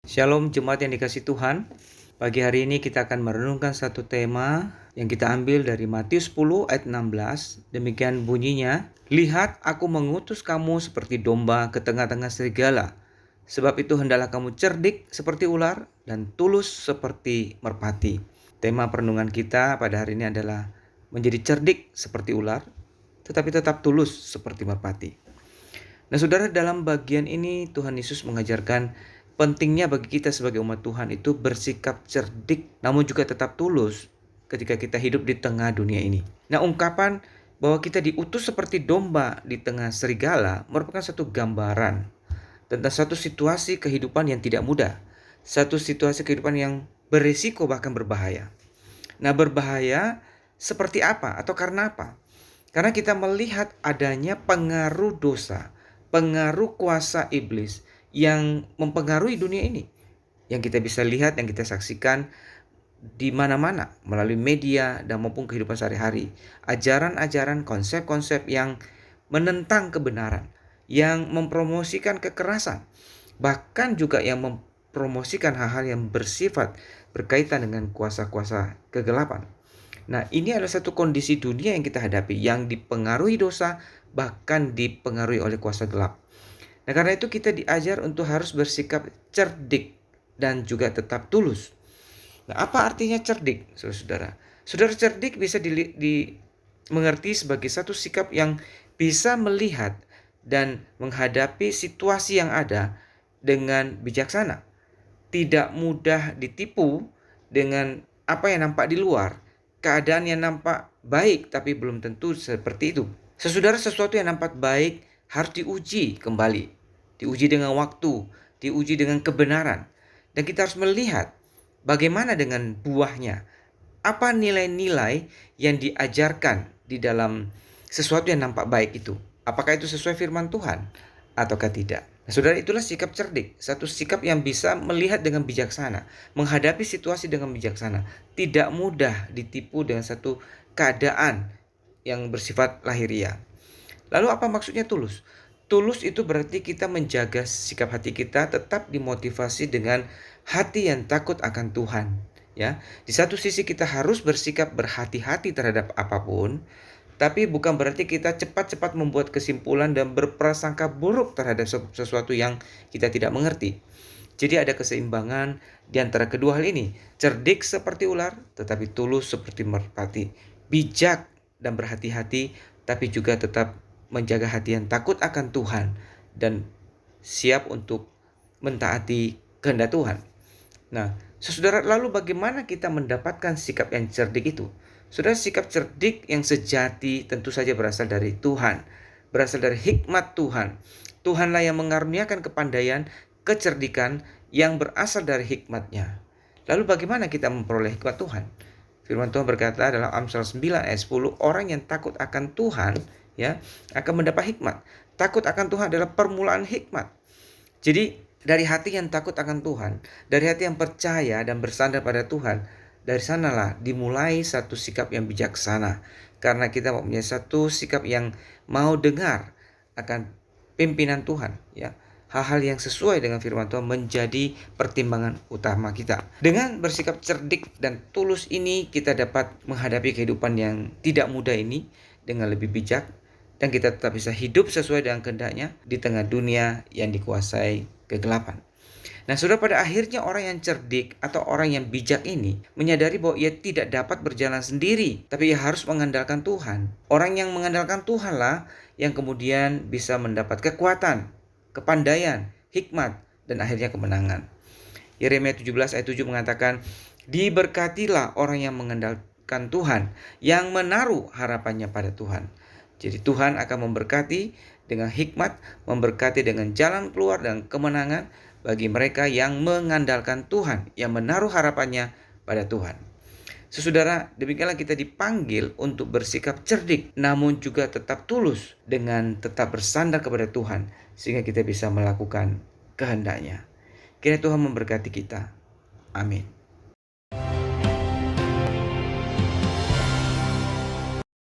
Shalom jemaat yang dikasihi Tuhan. Pagi hari ini kita akan merenungkan satu tema yang kita ambil dari Matius 10 ayat 16. Demikian bunyinya, "Lihat, aku mengutus kamu seperti domba ke tengah-tengah serigala. Sebab itu hendaklah kamu cerdik seperti ular dan tulus seperti merpati." Tema perenungan kita pada hari ini adalah menjadi cerdik seperti ular, tetapi tetap tulus seperti merpati. Nah, saudara, dalam bagian ini Tuhan Yesus mengajarkan pentingnya bagi kita sebagai umat Tuhan itu bersikap cerdik namun juga tetap tulus ketika kita hidup di tengah dunia ini. Nah, ungkapan bahwa kita diutus seperti domba di tengah serigala merupakan satu gambaran tentang satu situasi kehidupan yang tidak mudah, satu situasi kehidupan yang berisiko bahkan berbahaya. Nah, berbahaya seperti apa atau karena apa? Karena kita melihat adanya pengaruh dosa, pengaruh kuasa iblis yang mempengaruhi dunia ini. Yang kita bisa lihat, yang kita saksikan di mana-mana melalui media dan maupun kehidupan sehari-hari. Ajaran-ajaran, konsep-konsep yang menentang kebenaran, yang mempromosikan kekerasan, bahkan juga yang mempromosikan hal-hal yang bersifat berkaitan dengan kuasa-kuasa kegelapan. Nah, ini adalah satu kondisi dunia yang kita hadapi, yang dipengaruhi dosa, bahkan dipengaruhi oleh kuasa gelap. Nah, karena itu kita diajar untuk harus bersikap cerdik dan juga tetap tulus. Nah, apa artinya cerdik, saudara-saudara? Saudara, cerdik bisa dimengerti sebagai satu sikap yang bisa melihat dan menghadapi situasi yang ada dengan bijaksana. Tidak mudah ditipu dengan apa yang nampak di luar. Keadaan yang nampak baik tapi belum tentu seperti itu. Sesuatu yang nampak baik harus diuji kembali. Diuji dengan waktu, diuji dengan kebenaran. Dan kita harus melihat bagaimana dengan buahnya. Apa nilai-nilai yang diajarkan di dalam sesuatu yang nampak baik itu? Apakah itu sesuai firman Tuhan ataukah tidak? Nah, saudara, itulah sikap cerdik. Satu sikap yang bisa melihat dengan bijaksana, menghadapi situasi dengan bijaksana. Tidak mudah ditipu dengan satu keadaan yang bersifat lahiriah. Lalu apa maksudnya tulus? Tulus itu berarti kita menjaga sikap hati kita tetap dimotivasi dengan hati yang takut akan Tuhan. Ya, di satu sisi kita harus bersikap berhati-hati terhadap apapun, tapi bukan berarti kita cepat-cepat membuat kesimpulan dan berprasangka buruk terhadap sesuatu yang kita tidak mengerti. Jadi ada keseimbangan di antara kedua hal ini. Cerdik seperti ular, tetapi tulus seperti merpati. Bijak dan berhati-hati, tapi juga tetap menjaga hati yang takut akan Tuhan dan siap untuk mentaati kehendak Tuhan. Nah, saudara, lalu bagaimana kita mendapatkan sikap yang cerdik itu? Saudara, sikap cerdik yang sejati tentu saja berasal dari Tuhan, berasal dari hikmat Tuhan. Tuhanlah yang mengaruniakan kepandaian, kecerdikan yang berasal dari hikmat-Nya. Lalu bagaimana kita memperoleh hikmat Tuhan? Firman Tuhan berkata dalam Amsal 9 ayat 10, orang yang takut akan Tuhan ya akan mendapat hikmat. Takut akan Tuhan adalah permulaan hikmat. Jadi dari hati yang takut akan Tuhan, dari hati yang percaya dan bersandar pada Tuhan, dari sanalah dimulai satu sikap yang bijaksana. Karena kita mempunyai satu sikap yang mau dengar akan pimpinan Tuhan, ya. Hal-hal yang sesuai dengan firman Tuhan menjadi pertimbangan utama kita. Dengan bersikap cerdik dan tulus ini, kita dapat menghadapi kehidupan yang tidak mudah ini dengan lebih bijak, dan kita tetap bisa hidup sesuai dengan kehendak-Nya di tengah dunia yang dikuasai kegelapan. Nah, saudara, pada akhirnya orang yang cerdik atau orang yang bijak ini menyadari bahwa ia tidak dapat berjalan sendiri, tapi ia harus mengandalkan Tuhan. Orang yang mengandalkan Tuhanlah yang kemudian bisa mendapat kekuatan, kepandaian, hikmat, dan akhirnya kemenangan. Yeremia 17 ayat 7 mengatakan, "Diberkatilah orang yang mengandalkan Tuhan, yang menaruh harapannya pada Tuhan." Jadi Tuhan akan memberkati dengan hikmat, memberkati dengan jalan keluar dan kemenangan bagi mereka yang mengandalkan Tuhan, yang menaruh harapannya pada Tuhan. Saudara, demikianlah kita dipanggil untuk bersikap cerdik, namun juga tetap tulus dengan tetap bersandar kepada Tuhan, sehingga kita bisa melakukan kehendak-Nya. Kiranya Tuhan memberkati kita. Amin.